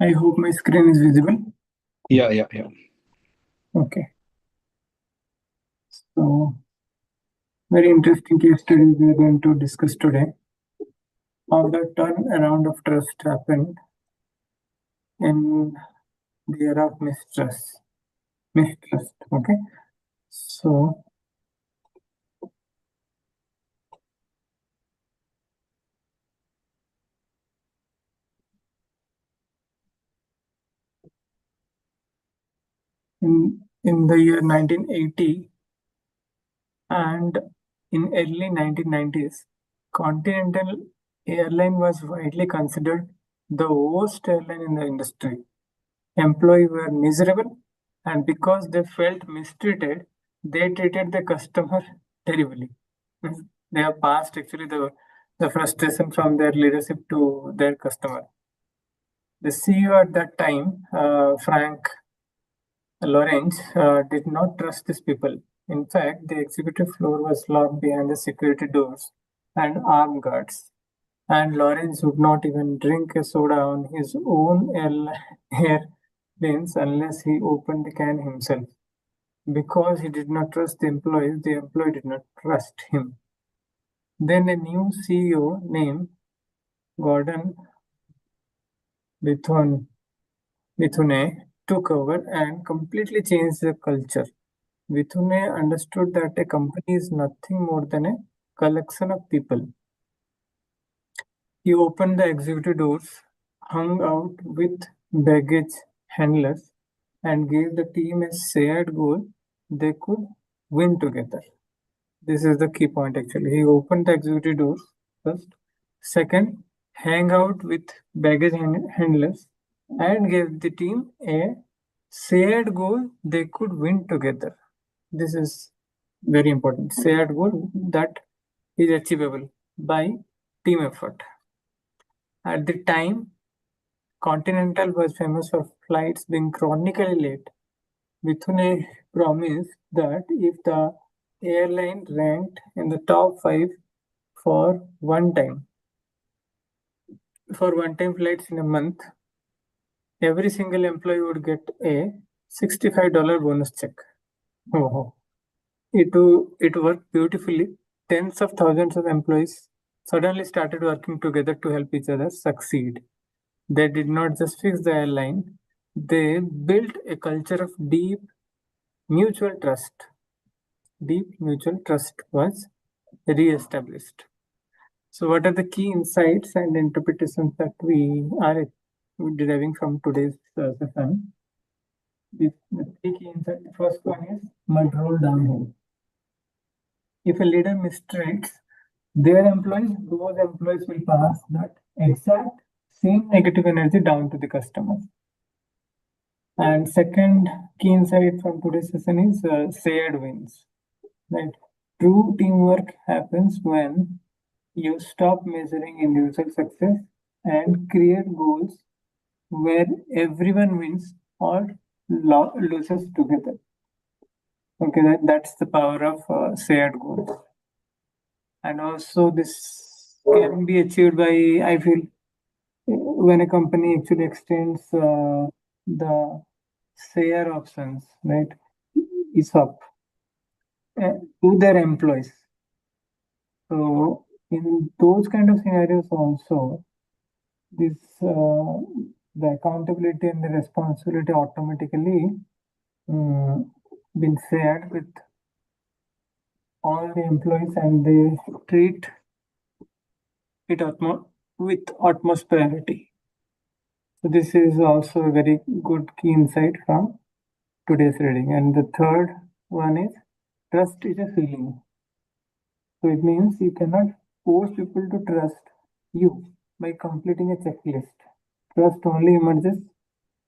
I hope my screen is visible. Yeah. Okay. So, very interesting case study we are going to discuss today. How the turnaround of trust happened in the era of mistrust. Mistrust. Okay. So, in the year 1980 and in early 1990s, Continental Airline was widely considered the worst airline in the industry. Employees were miserable, and because they felt mistreated, they treated the customer terribly. Means they have passed actually the frustration from their leadership to their customer. The CEO at that time, Frank Lorenz, did not trust these people. In fact, the executive floor was locked behind the security doors and armed guards. And Lawrence would not even drink a soda on his own airplanes unless he opened the can himself. Because he did not trust the employee did not trust him. Then a new CEO named Gordon Bithune took over and completely changed the culture. Bithune understood that a company is nothing more than a collection of people. He opened the executive doors, hung out with baggage handlers, and gave the team a shared goal they could win together. This is the key point actually. He opened the executive doors first. Second, hang out with baggage handlers and gave the team a shared goal they could win together. This is very important. Shared goal that is achievable by team effort. At the time, Continental was famous for flights being chronically late. Mithune promised that if the airline ranked in the top 5 for one-time flights in a month, every single employee would get a $65 bonus check. Oh, it worked beautifully. Tens of thousands of employees suddenly started working together to help each other succeed. They did not just fix the airline, they built a culture of mutual trust. Deep mutual trust was re-established. So, what are the key insights and interpretations that we are deriving from today's session? The three key insights. The first one is mud roll downhill. If a leader mistreats their employees, those employees will pass that exact same negative energy down to the customers. And second key insight from today's session is shared wins. Right? True teamwork happens when you stop measuring individual success and create goals where everyone wins or loses together. Okay, that's the power of shared goals. And also, this can be achieved by, I feel, when a company actually extends the share options, right, ESOP, to their employees. So, in those kind of scenarios, also, this the accountability and the responsibility automatically been shared with all the employees, and they treat it with utmost priority. So this is also a very good key insight from today's reading. And the third one is trust is a feeling. So it means you cannot force people to trust you by completing a checklist. Trust only emerges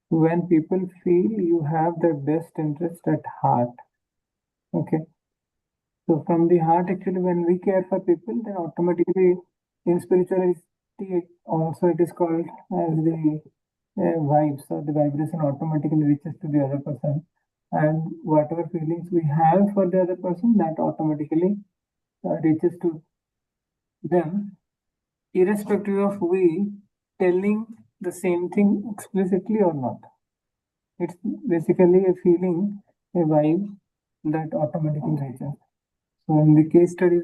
when people feel you have their best interest at heart. Okay. So from the heart, actually, when we care for people, then automatically in spirituality also it is called as the vibes or the vibration automatically reaches to the other person. And whatever feelings we have for the other person, that automatically reaches to them, irrespective of we telling the same thing explicitly or not. It's basically a feeling, a vibe that automatically reaches. So in the case study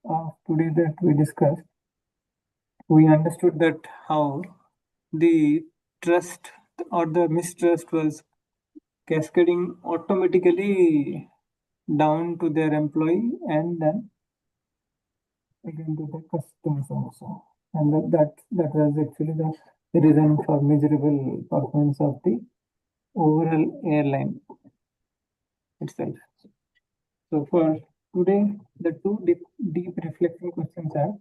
of today that we discussed, we understood that how the trust or the mistrust was cascading automatically down to their employee and then again to the customers also. And that was actually the reason for miserable performance of the overall airline itself. So for today, the two deep reflection questions are: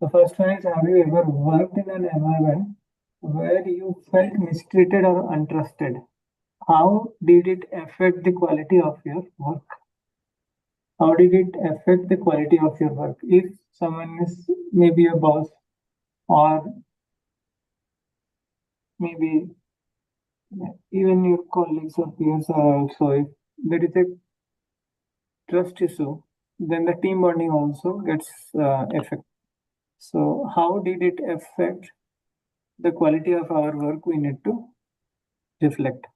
the first one is, have you ever worked in an environment where you felt mistreated or untrusted? How did it affect the quality of your work? How did it affect the quality of your work? If someone is maybe a boss or maybe even your colleagues or peers are also, if there is a trust issue, then the team bonding also gets affected. So how did it affect the quality of our work? We need to reflect.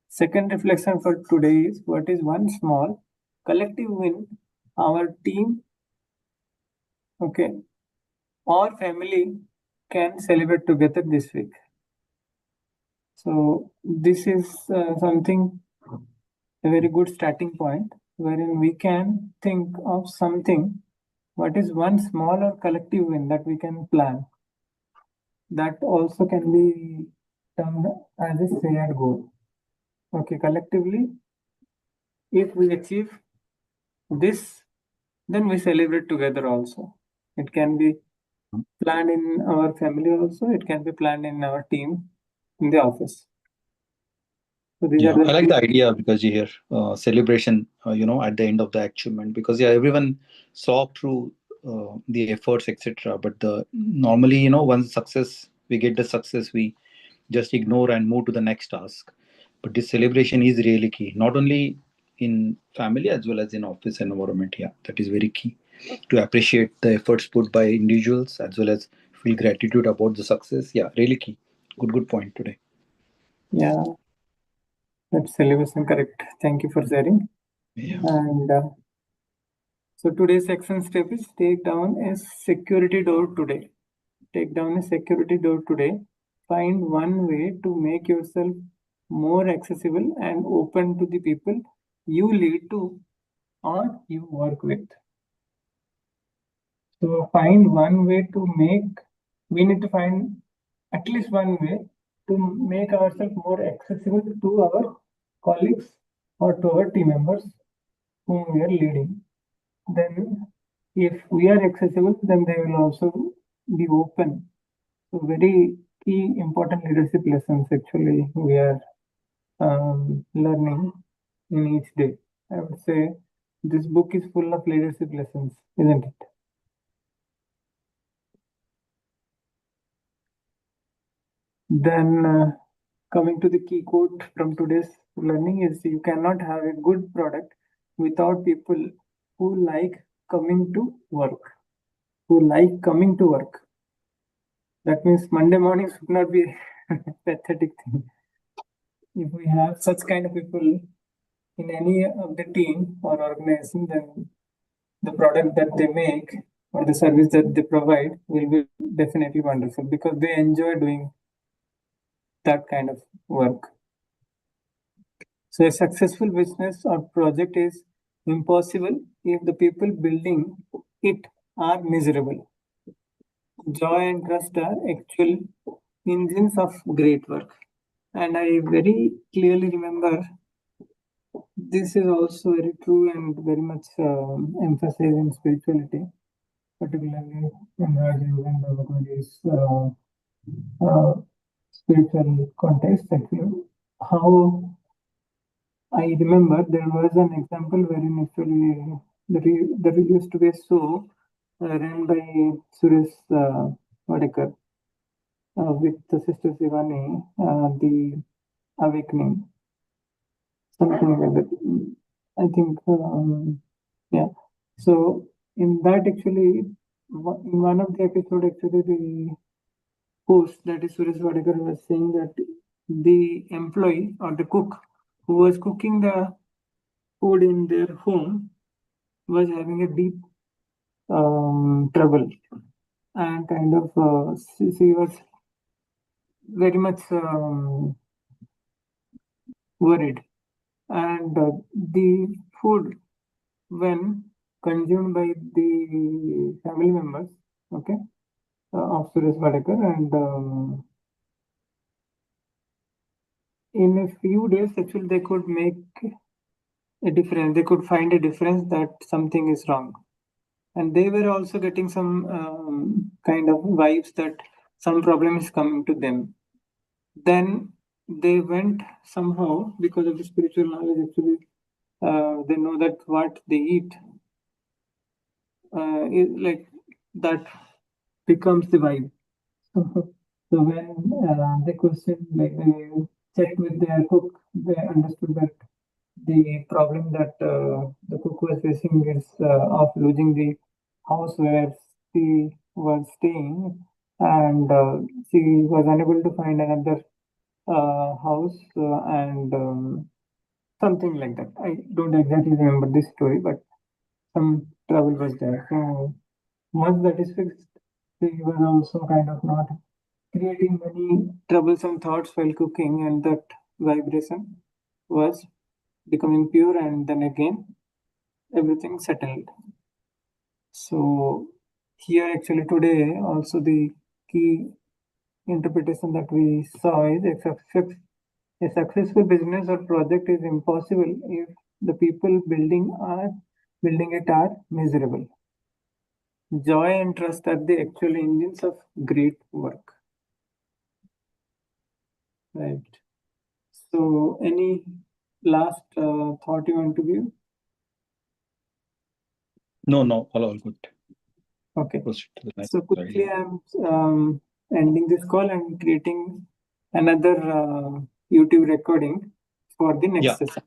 Second reflection for today is, what is one small collective win our team, okay, or family can celebrate together this week? So this is something, a very good starting point, wherein we can think of something, what is one small or collective win that we can plan. That also can be termed as a shared goal. Okay, collectively, if we achieve this, then we celebrate together also. It can be planned in our family also, it can be planned in our team in the office. So these are Yeah, the I like two. the idea because you hear celebration, at the end of the achievement. Because yeah, everyone saw through the efforts, etc. But the normally, once success, we get the success, we just ignore and move to the next task. But this celebration is really key, not only in family as well as in office environment. Yeah, that is very key to appreciate the efforts put by individuals as well as feel gratitude about the success. Yeah, really key. Good point today. Yeah, that's celebration correct. Thank you for sharing. Yeah. And so today's action step is, take down a security door today. Take down a security door today. Find one way to make yourself more accessible and open to the people you lead to or you work with. So find one way to make, we need to find at least one way to make ourselves more accessible to our colleagues or to our team members whom we are leading. Then if we are accessible, then they will also be open. So very key important leadership lessons actually we are learning in each day. I would say this book is full of leadership lessons, isn't it? Then coming to the key quote from today's learning is, you cannot have a good product without people who like coming to work. Who like coming to work. That means Monday morning should not be a pathetic thing. If we have such kind of people in any of the team or organization, then the product that they make or the service that they provide will be definitely wonderful, because they enjoy doing that kind of work. So a successful business or project is impossible if the people building it are miserable. Joy and trust are actual engines of great work. And I very clearly remember this is also very true and very much emphasized in spirituality, particularly in Rajayoga and Bhagavad uh, spiritual context. Actually, how I remember there was an example wherein actually there used to be a show run by Suresh Vadekar with the sister Shivani, the Awakening, something like that. I think, yeah. So in that actually, in one of the episode, actually post, that is Suresh Vadekar was saying that the employee or the cook who was cooking the food in their home was having a deep trouble, and kind of she was very much worried, and the food when consumed by the family members, okay, of Suresh Vadekar, and in a few days actually they could make a difference, they could find a difference that something is wrong, and they were also getting some kind of vibes that some problem is coming to them. Then they went somehow, because of the spiritual knowledge actually, they know that what they eat is like that becomes the vibe. So when they questioned, like they checked with their cook, they understood that the problem that the cook was facing is of losing the house where she was staying, and she was unable to find another house, and something like that. I don't exactly remember this story, but some trouble was there. So once that is fixed, we were also kind of not creating many troublesome thoughts while cooking, and that vibration was becoming pure, and then again everything settled. So here actually today also the key interpretation that we saw is a successful business or project is impossible if the people building it are miserable. Joy and trust are the actual engines of great work. Right. So any last thought you want to give? No, all good. Okay. Proceed to the next So quickly I'm ending this call and creating another YouTube recording for the next Yeah. session.